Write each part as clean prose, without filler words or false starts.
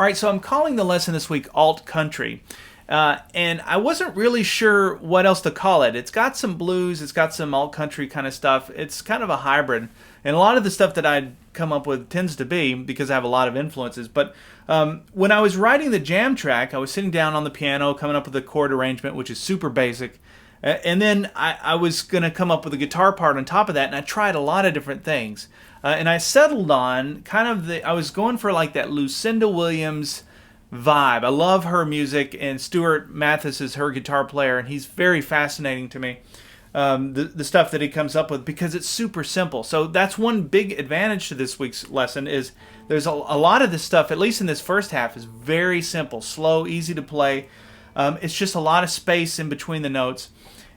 right, so I'm calling the lesson this week Alt Country. And I wasn't really sure what else to call it. It's got some blues, it's got some alt country kind of stuff. It's kind of a hybrid. And a lot of the stuff that I'd come up with tends to be, because I have a lot of influences. But when I was writing the jam track, I was sitting down on the piano, coming up with a chord arrangement, which is super basic. And then I was going to come up with a guitar part on top of that, and I tried a lot of different things. And I settled on I was going for like that Lucinda Williams vibe. I love her music, and Stuart Mathis is her guitar player, and he's very fascinating to me. The stuff that he comes up with, because it's super simple. So that's one big advantage to this week's lesson, is there's a lot of this stuff, at least in this first half, is very simple, slow, easy to play. It's just a lot of space in between the notes.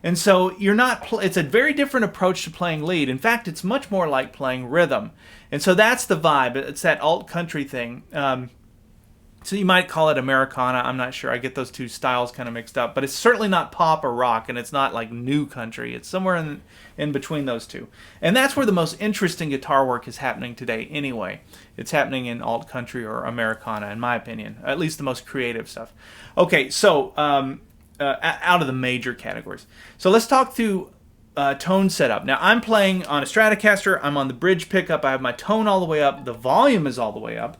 And so it's a very different approach to playing lead. In fact, it's much more like playing rhythm. And so that's the vibe. It's that alt country thing. So you might call it Americana. I'm not sure. I get those two styles kind of mixed up. But it's certainly not pop or rock, and it's not like new country. It's somewhere in between those two. And that's where the most interesting guitar work is happening today anyway. It's happening in alt country or Americana, in my opinion. At least the most creative stuff. Okay, so out of the major categories. So let's talk through tone setup. Now, I'm playing on a Stratocaster. I'm on the bridge pickup. I have my tone all the way up. The volume is all the way up.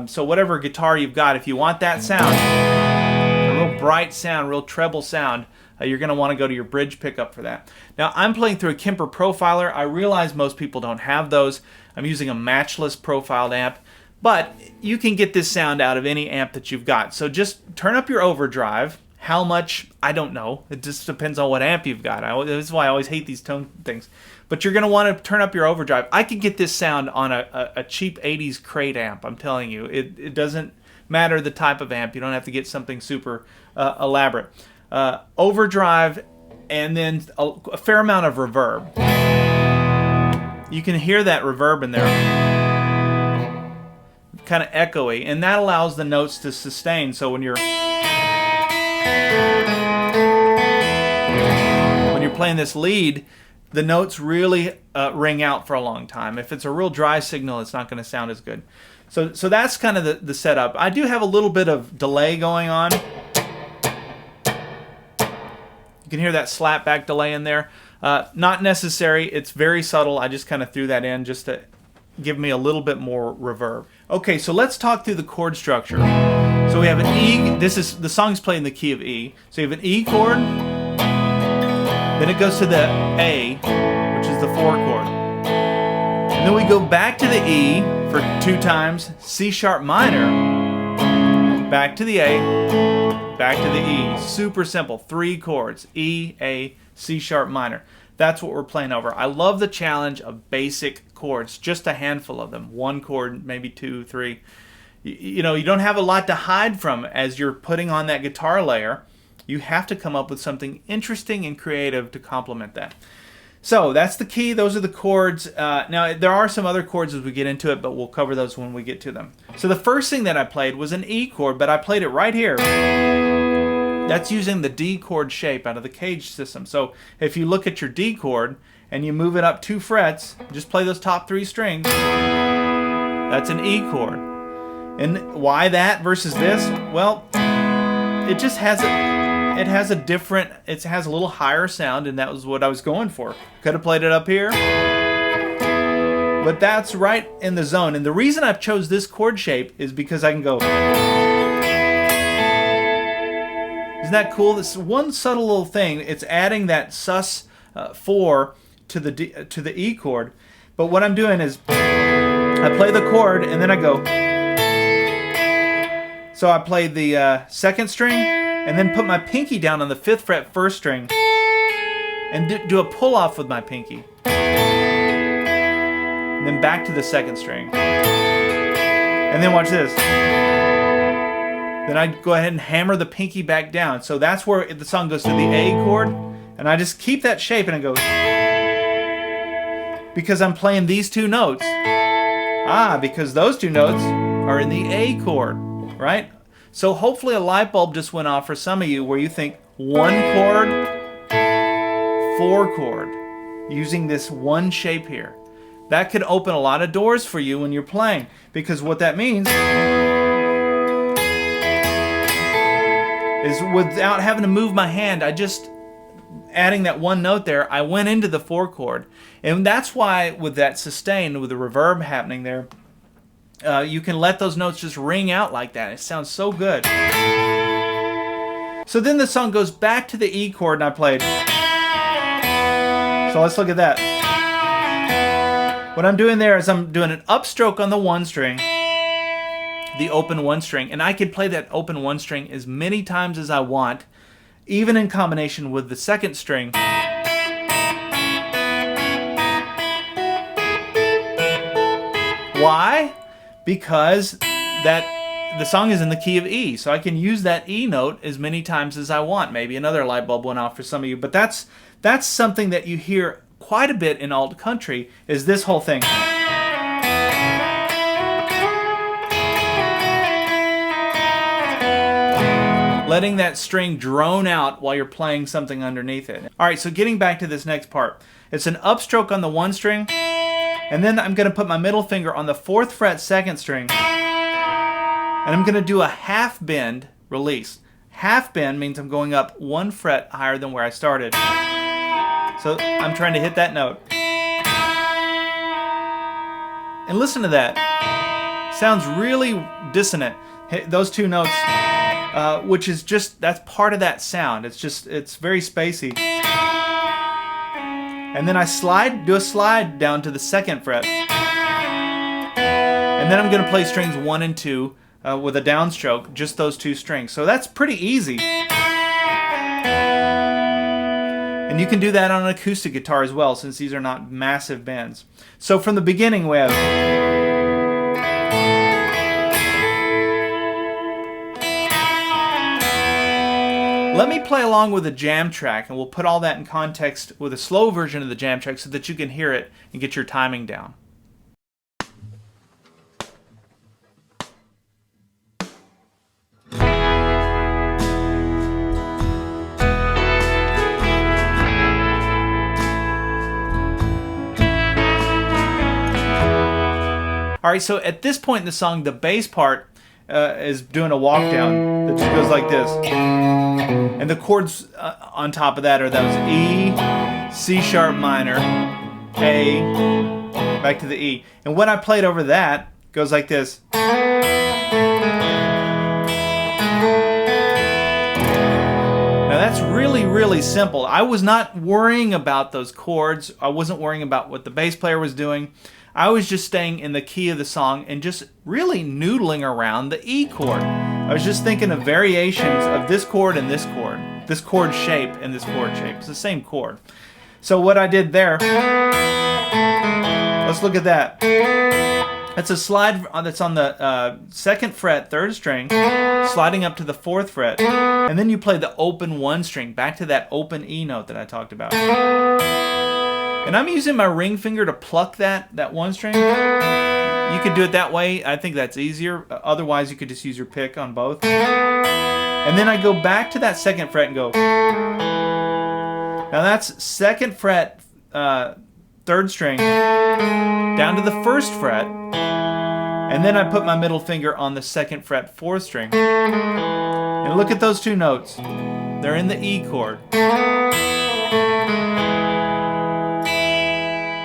So whatever guitar you've got, if you want that sound, a real bright sound, real treble sound, you're going to want to go to your bridge pickup for that. Now, I'm playing through a Kemper Profiler. I realize most people don't have those. I'm using a matchless profiled amp, but you can get this sound out of any amp that you've got. So just turn up your overdrive. How much? I don't know. It just depends on what amp you've got. This is why I always hate these tone things. But you're going to want to turn up your overdrive. I could get this sound on a cheap 80s crate amp, I'm telling you. It doesn't matter the type of amp. You don't have to get something super elaborate. Overdrive, and then a fair amount of reverb. You can hear that reverb in there. Kind of echoey. And that allows the notes to sustain. So when you're playing this lead, the notes really ring out for a long time. If it's a real dry signal, it's not going to sound as good. So that's kind of the setup. I do have a little bit of delay going on. You can hear that slap back delay in there. Not necessary. It's very subtle. I just kind of threw that in just to give me a little bit more reverb. Okay, so let's talk through the chord structure. So we have an E. The song's played in the key of E. So you have an E chord. Then it goes to the A, which is the 4 chord. And then we go back to the E for 2 times, C sharp minor, back to the A, back to the E. Super simple, 3 chords, E, A, C sharp minor. That's what we're playing over. I love the challenge of basic chords, just a handful of them. 1 chord, maybe 2, 3. You know, you don't have a lot to hide from as you're putting on that guitar layer. You have to come up with something interesting and creative to complement that. So that's the key. Those are the chords. Now, there are some other chords as we get into it, but we'll cover those when we get to them. So the first thing that I played was an E chord, but I played it right here. That's using the D chord shape out of the Cage system. So if you look at your D chord and you move it up 2 frets, just play those top 3 strings, that's an E chord. And why that versus this? Well, it just has it has a little higher sound, and that was what I was going for. Could have played it up here, but that's right in the zone. And the reason I've chose this chord shape is because I can go. Isn't that cool? This one subtle little thing. It's adding that sus 4 to the E chord. But what I'm doing is I play the chord and then I go. So I play the 2nd string and then put my pinky down on the 5th fret 1st string and do a pull off with my pinky. And then back to the 2nd string. And then watch this. Then I go ahead and hammer the pinky back down. So that's where the song goes to the A chord. And I just keep that shape and it goes. Because I'm playing these 2 notes. Because those 2 notes are in the A chord, right? So hopefully a light bulb just went off for some of you where you think 1 chord, 4 chord, using this one shape here. That could open a lot of doors for you when you're playing, because what that means is without having to move my hand, I just adding that one note there, I went into the 4 chord. And that's why with that sustain, with the reverb happening there, you can let those notes just ring out like that. It sounds so good. So then the song goes back to the E chord and I played. So let's look at that. What I'm doing there is I'm doing an upstroke on the 1 string, the open 1 string, and I can play that open 1 string as many times as I want, even in combination with the 2nd string. Why? Because the song is in the key of E, so I can use that E note as many times as I want. Maybe another light bulb went off for some of you, but that's something that you hear quite a bit in alt country, is this whole thing. Letting that string drone out while you're playing something underneath it. All right, so getting back to this next part. It's an upstroke on the 1 string, and then I'm going to put my middle finger on the 4th fret 2nd string, and I'm going to do a half bend release. Half bend means I'm going up 1 fret higher than where I started. So I'm trying to hit that note. And listen to that. Sounds really dissonant. Those 2 notes, which is just, that's part of that sound. It's very spacey. And then I do a slide down to the 2nd fret. And then I'm going to play strings 1 and 2 with a downstroke, just those 2 strings. So that's pretty easy. And you can do that on an acoustic guitar as well, since these are not massive bends. So from the beginning we have... Let me play along with a jam track, and we'll put all that in context with a slow version of the jam track so that you can hear it and get your timing down. Alright, so at this point in the song, the bass part is doing a walk down that just goes like this. And the chords on top of that are those E, C sharp minor, A, back to the E. And what I played over that goes like this. Now that's really, really simple. I was not worrying about those chords. I wasn't worrying about what the bass player was doing. I was just staying in the key of the song and just really noodling around the E chord. I was just thinking of variations of this chord and this chord shape and this chord shape. It's the same chord. So what I did there, let's look at that. That's a slide that's on the 2nd fret, 3rd string, sliding up to the 4th fret, and then you play the open 1 string, back to that open E note that I talked about. And I'm using my ring finger to pluck that 1 string. You could do it that way. I think that's easier. Otherwise, you could just use your pick on both. And then I go back to that 2nd fret and go. Now that's 2nd fret, 3rd string, down to the 1st fret. And then I put my middle finger on the 2nd fret, 4th string. And look at those 2 notes. They're in the E chord.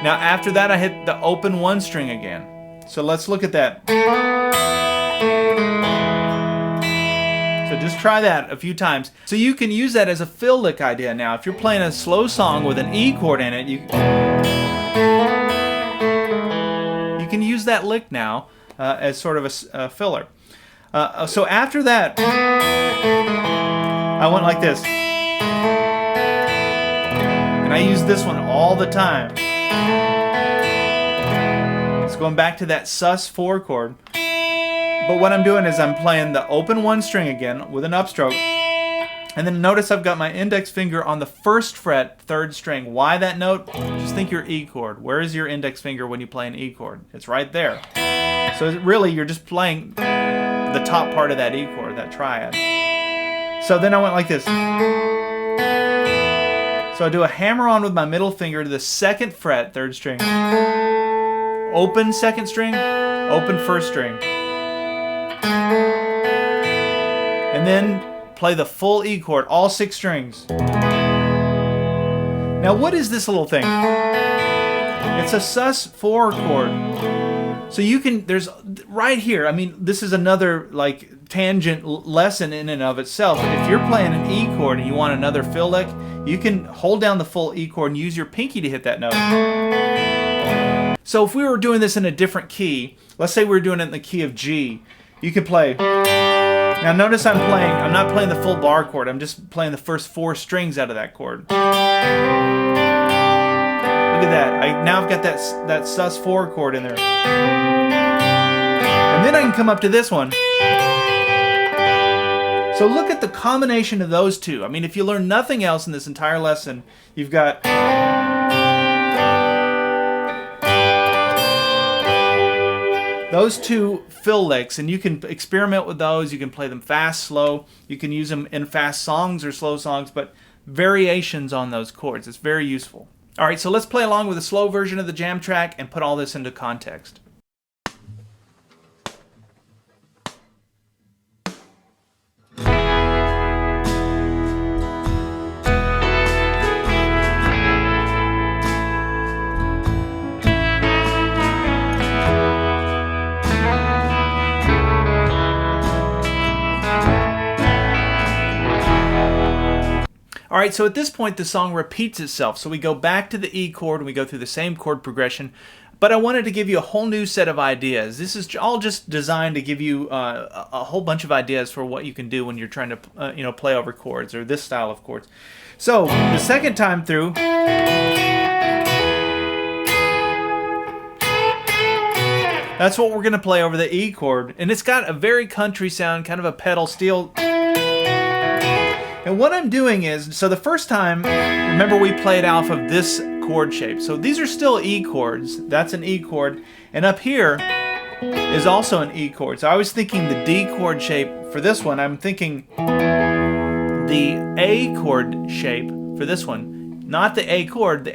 Now after that I hit the open 1 string again. So let's look at that. So just try that a few times. So you can use that as a fill lick idea now. If you're playing a slow song with an E chord in it, you can use that lick now as sort of a filler. So after that, I went like this. And I use this one all the time. It's going back to that sus 4 chord. But what I'm doing is I'm playing the open 1 string again with an upstroke. And then notice I've got my index finger on the 1st fret, 3rd string. Why that note? Just think your E chord. Where is your index finger when you play an E chord? It's right there. So really you're just playing the top part of that E chord, that triad. So then I went like this. So I do a hammer on with my middle finger to the 2nd fret, 3rd string. Open 2nd string, open 1st string. And then play the full E chord, all 6 strings. Now what is this little thing? It's a sus4 chord. So you can, there's right here, I mean, this is another like tangent lesson in and of itself. If you're playing an E chord and you want another fill lick, you can hold down the full E chord and use your pinky to hit that note. So if we were doing this in a different key, let's say we were doing it in the key of G, you could play. Now notice I'm not playing the full bar chord, I'm just playing the first 4 strings out of that chord. Look at that, now I've got that sus4 chord in there. And then I can come up to this one. So look at the combination of those two. I mean, if you learn nothing else in this entire lesson, you've got those 2 fill licks, and you can experiment with those. You can play them fast, slow. You can use them in fast songs or slow songs, but variations on those chords. It's very useful. All right, so let's play along with a slow version of the jam track and put all this into context. All right, so at this point the song repeats itself. So we go back to the E chord and we go through the same chord progression. But I wanted to give you a whole new set of ideas. This is all just designed to give you a whole bunch of ideas for what you can do when you're trying to play over chords or this style of chords. So the second time through, that's what we're going to play over the E chord. And it's got a very country sound, kind of a pedal steel. And what I'm doing is, so the first time, remember we played off of this chord shape. So these are still E chords. That's an E chord. And up here is also an E chord. So I was thinking the D chord shape for this one. I'm thinking the A chord shape for this one. Not the A chord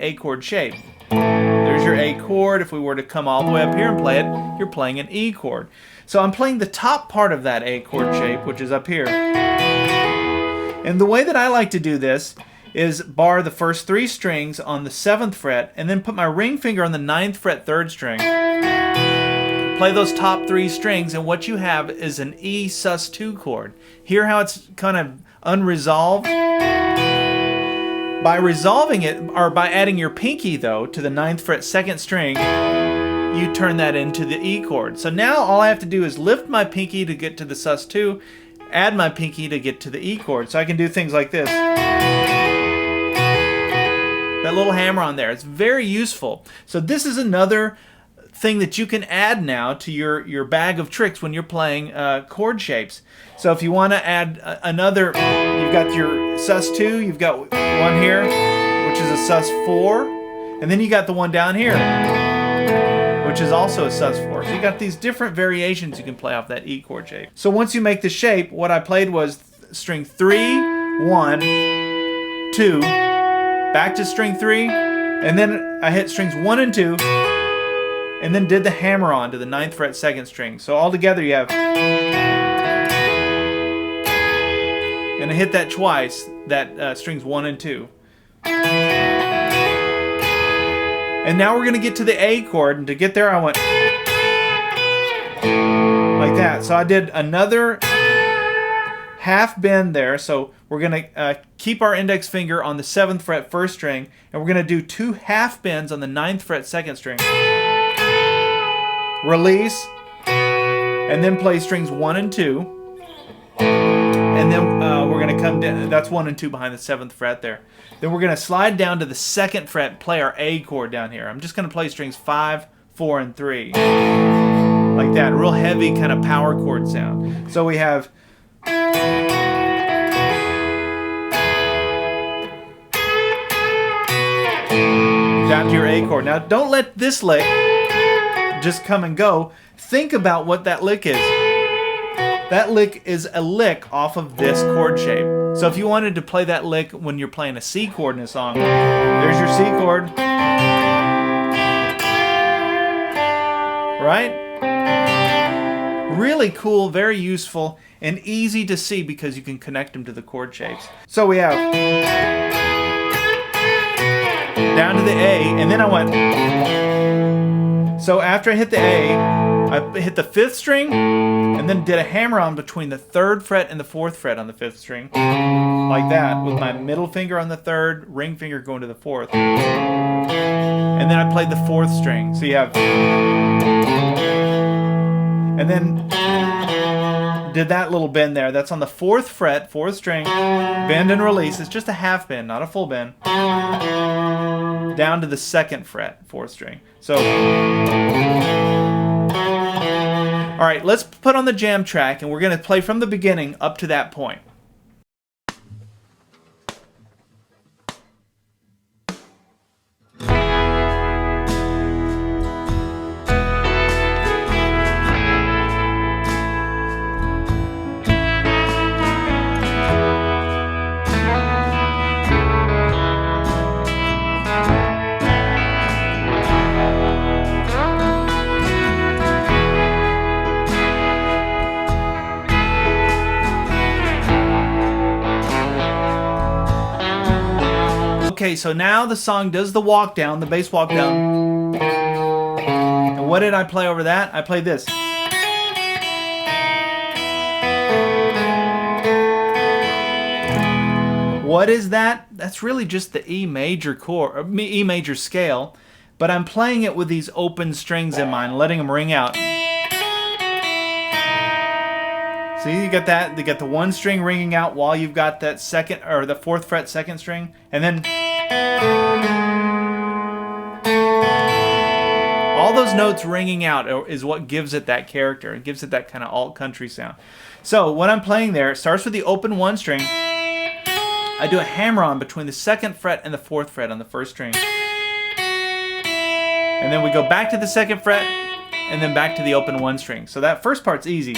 shape. There's your A chord. If we were to come all the way up here and play it, you're playing an E chord. So I'm playing the top part of that A chord shape, which is up here. And the way that I like to do this is bar the first 3 strings on the 7th fret and then put my ring finger on the 9th fret 3rd string. Play those top 3 strings and what you have is an E sus2 chord. Hear how it's kind of unresolved? By resolving it, or by adding your pinky though to the 9th fret 2nd string, you turn that into the E chord. So now all I have to do is lift my pinky to get to the sus2, add my pinky to get to the E chord. So I can do things like this. That little hammer on there. It's very useful. So this is another thing that you can add now to your bag of tricks when you're playing chord shapes. So if you want to add another, you've got your sus2, you've got one here, which is a sus4, and then you got the one down here, which is also a sus4. So you got these different variations you can play off that E chord shape. So once you make the shape, what I played was string 3, 1, 2, back to string 3, and then I hit strings 1 and 2, and then did the hammer on to the 9th fret 2nd string. So all together you have, and I hit that twice, that strings 1 and 2. And now we're going to get to the A chord, and to get there I went like that. So I did another half bend there. So we're going to keep our index finger on the 7th fret 1st string, and we're going to do 2 half bends on the 9th fret 2nd string. Release, and then play strings 1 and 2. And then we're going to come down, that's 1 and 2 behind the 7th fret there. Then we're going to slide down to the 2nd fret, play our A chord down here. I'm just going to play strings 5, 4, and 3. Like that, a real heavy kind of power chord sound. So we have down to your A chord. Now don't let this lick just come and go. Think about what that lick is. That lick is a lick off of this chord shape. So if you wanted to play that lick when you're playing a C chord in a song, there's your C chord. Right? Really cool, very useful, and easy to see because you can connect them to the chord shapes. So we have down to the A, and then I went. So after I hit the A, I hit the 5th string, and then did a hammer-on between the 3rd fret and the 4th fret on the 5th string, like that, with my middle finger on the 3rd, ring finger going to the 4th. And then I played the 4th string. So you have, and then did that little bend there. That's on the 4th fret, 4th string, bend and release. It's just a half bend, not a full bend. Down to the 2nd fret, 4th string. So, all right, let's put on the jam track, and we're going to play from the beginning up to that point. Okay, so now the song does the walk down, the bass walk down. And what did I play over that? I played this. What is that? That's really just the E major chord, or E major scale, but I'm playing it with these open strings in mind, letting them ring out. See, you got that. You got the 1 string ringing out while you've got that 2nd or the 4th fret 2nd string, and then all those notes ringing out is what gives it that character. It gives it that kind of alt country sound. So what I'm playing there, it starts with the open 1 string. I do a hammer-on between the 2nd fret and the 4th fret on the 1st string, and then we go back to the 2nd fret, and then back to the open 1 string. So that first part's easy.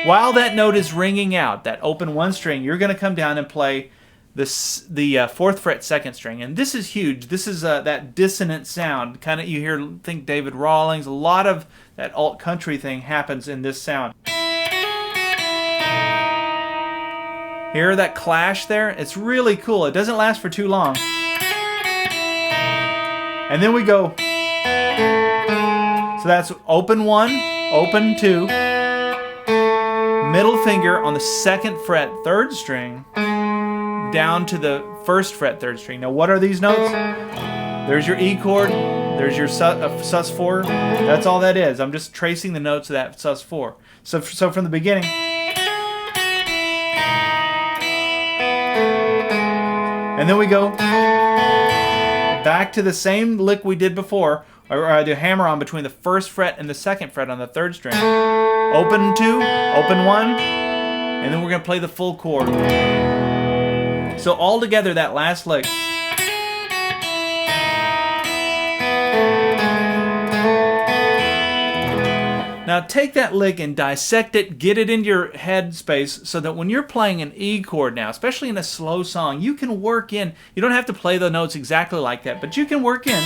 While that note is ringing out, that open 1 string, you're going to come down and play the 4th fret 2nd string. And this is huge. This is that dissonant sound. Kind of, you hear, think David Rawlings. A lot of that alt country thing happens in this sound. Hear that clash there? It's really cool. It doesn't last for too long. And then we go. So that's open 1, open 2. Middle finger on the 2nd fret 3rd string down to the 1st fret 3rd string. Now what are these notes? There's your E chord, there's your sus4. That's all that is. I'm just tracing the notes of that sus4. So from the beginning. And then we go back to the same lick we did before, or I do hammer on between the 1st fret and the 2nd fret on the 3rd string. Open 2, open 1, and then we're going to play the full chord. So all together, that last lick. Now take that lick and dissect it, get it into your head space so that when you're playing an E chord now, especially in a slow song, you can work in, you don't have to play the notes exactly like that, but you can work in.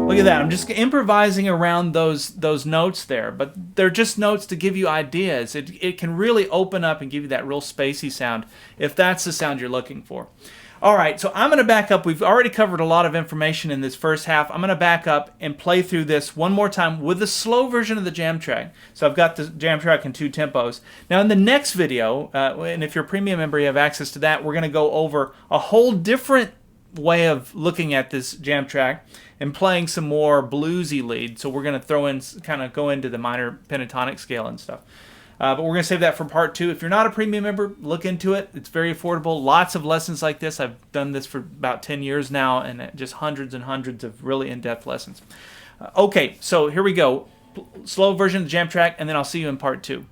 Look at that, I'm just improvising around those notes there, but they're just notes to give you ideas. It can really open up and give you that real spacey sound if that's the sound you're looking for. Alright, so I'm going to back up. We've already covered a lot of information in this first half. I'm going to back up and play through this one more time with the slow version of the jam track. So I've got the jam track in 2 tempos. Now in the next video, and if you're a premium member you have access to that, we're going to go over a whole different way of looking at this jam track and playing some more bluesy lead. So we're going to throw in, kind of go into the minor pentatonic scale and stuff. But we're going to save that for part 2. If you're not a premium member, look into it. It's very affordable. Lots of lessons like this. I've done this for about 10 years now, and just hundreds and hundreds of really in-depth lessons. Okay, so here we go. Slow version of the jam track, and then I'll see you in part 2.